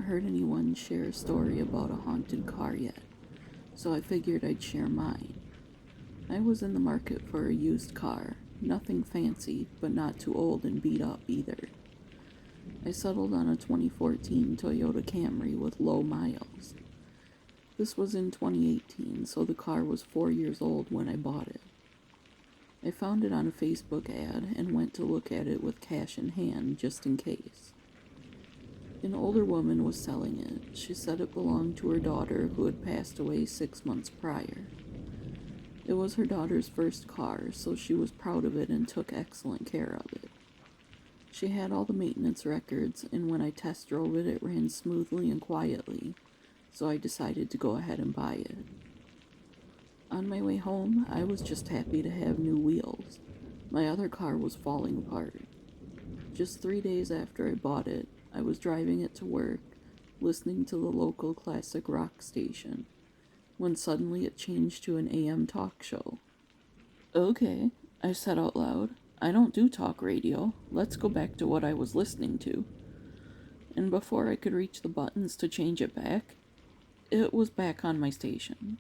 heard anyone share a story about a haunted car yet, so I figured I'd share mine. I was in the market for a used car, nothing fancy, but not too old and beat up either. I settled on a 2014 Toyota Camry with low miles. This was in 2018, so the car was 4 years old when I bought it. I found it on a Facebook ad and went to look at it with cash in hand just in case. An older woman was selling it. She said it belonged to her daughter who had passed away 6 months prior. It was her daughter's first car, so she was proud of it and took excellent care of it. She had all the maintenance records, and when I test drove it, it ran smoothly and quietly, so I decided to go ahead and buy it. On my way home, I was just happy to have new wheels. My other car was falling apart. Just 3 days after I bought it, I was driving it to work, listening to the local classic rock station, when suddenly it changed to an AM talk show. "Okay," I said out loud. "I don't do talk radio. Let's go back to what I was listening to." And before I could reach the buttons to change it back, it was back on my station.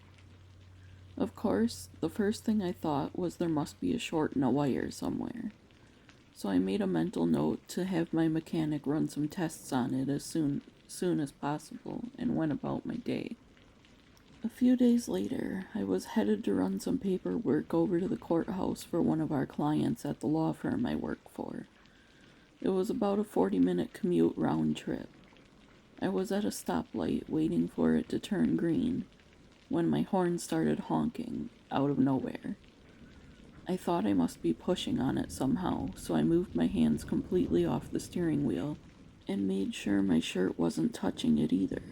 Of course, the first thing I thought was there must be a short in a wire somewhere. So I made a mental note to have my mechanic run some tests on it as soon as possible and went about my day. A few days later, I was headed to run some paperwork over to the courthouse for one of our clients at the law firm I work for. It was about a 40-minute commute round trip. I was at a stoplight waiting for it to turn green when my horn started honking out of nowhere. I thought I must be pushing on it somehow, so I moved my hands completely off the steering wheel and made sure my shirt wasn't touching it either.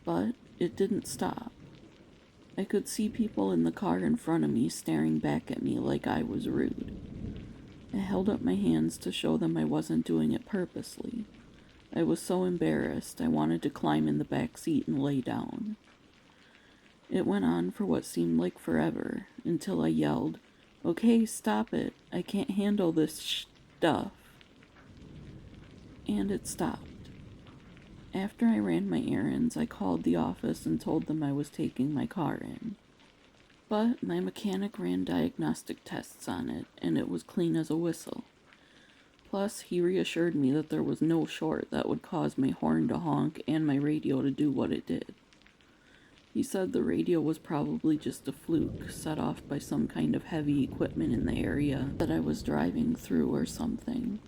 But it didn't stop. I could see people in the car in front of me staring back at me like I was rude. I held up my hands to show them I wasn't doing it purposely. I was so embarrassed I wanted to climb in the back seat and lay down. It went on for what seemed like forever, until I yelled, "Okay, stop it. I can't handle this stuff." And it stopped. After I ran my errands, I called the office and told them I was taking my car in. But my mechanic ran diagnostic tests on it, and it was clean as a whistle. Plus, he reassured me that there was no short that would cause my horn to honk and my radio to do what it did. He said the radio was probably just a fluke set off by some kind of heavy equipment in the area that I was driving through or something.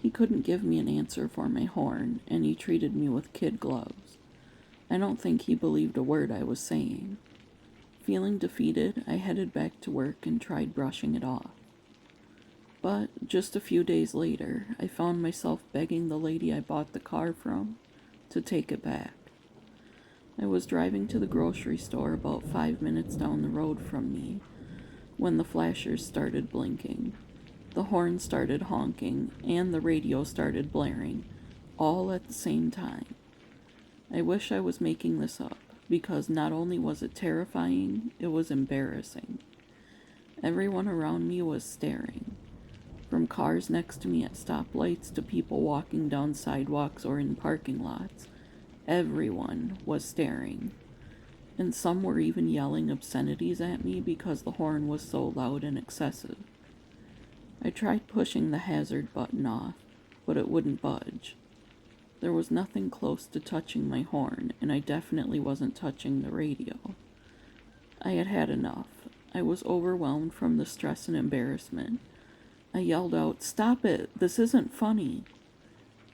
He couldn't give me an answer for my horn, and he treated me with kid gloves. I don't think he believed a word I was saying. Feeling defeated, I headed back to work and tried brushing it off. But just a few days later, I found myself begging the lady I bought the car from to take it back. I was driving to the grocery store about 5 minutes down the road from me when the flashers started blinking. The horn started honking, and the radio started blaring, all at the same time. I wish I was making this up, because not only was it terrifying, it was embarrassing. Everyone around me was staring. From cars next to me at stoplights to people walking down sidewalks or in parking lots, everyone was staring. And some were even yelling obscenities at me because the horn was so loud and excessive. I tried pushing the hazard button off, but it wouldn't budge. There was nothing close to touching my horn, and I definitely wasn't touching the radio. I had had enough. I was overwhelmed from the stress and embarrassment. I yelled out, "Stop it! This isn't funny!"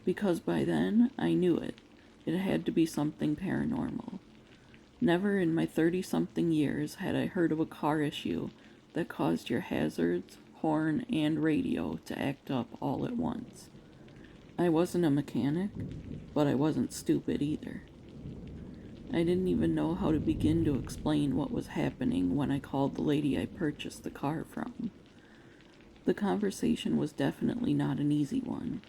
Because by then, I knew it. It had to be something paranormal. Never in my 30-something years had I heard of a car issue that caused your hazards, horn, and radio to act up all at once. I wasn't a mechanic, but I wasn't stupid either. I didn't even know how to begin to explain what was happening when I called the lady I purchased the car from. The conversation was definitely not an easy one,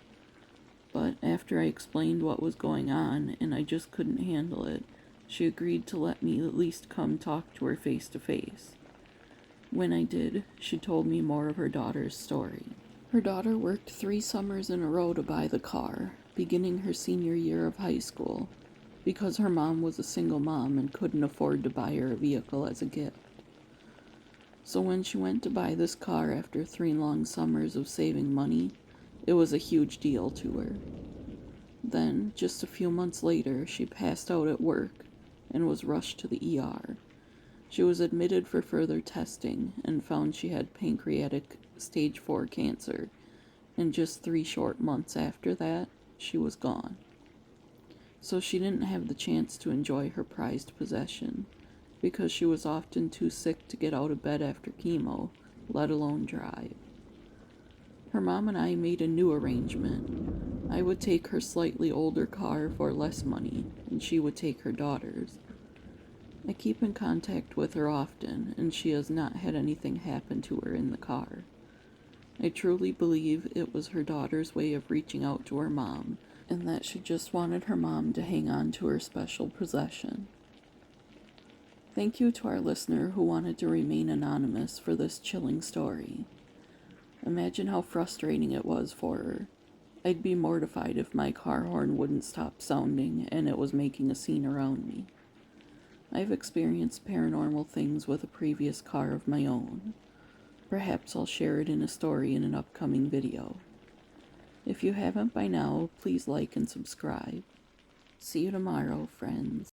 but after I explained what was going on and I just couldn't handle it, she agreed to let me at least come talk to her face to face. When I did, she told me more of her daughter's story. Her daughter worked 3 summers in a row to buy the car. beginning her senior year of high school, because her mom was a single mom and couldn't afford to buy her a vehicle as a gift. So when she went to buy this car after 3 long summers of saving money, it was a huge deal to her. Then, just a few months later, she passed out at work and was rushed to the ER. She was admitted for further testing and found she had pancreatic stage 4 cancer, and just 3 short months after that, she was gone. So she didn't have the chance to enjoy her prized possession, because she was often too sick to get out of bed after chemo, let alone drive. Her mom and I made a new arrangement. I would take her slightly older car for less money, and she would take her daughter's. I keep in contact with her often, and she has not had anything happen to her in the car. I truly believe it was her daughter's way of reaching out to her mom, and that she just wanted her mom to hang on to her special possession. Thank you to our listener who wanted to remain anonymous for this chilling story. Imagine how frustrating it was for her. I'd be mortified if my car horn wouldn't stop sounding and it was making a scene around me. I've experienced paranormal things with a previous car of my own. Perhaps I'll share it in a story in an upcoming video. If you haven't by now, please like and subscribe. See you tomorrow, friends.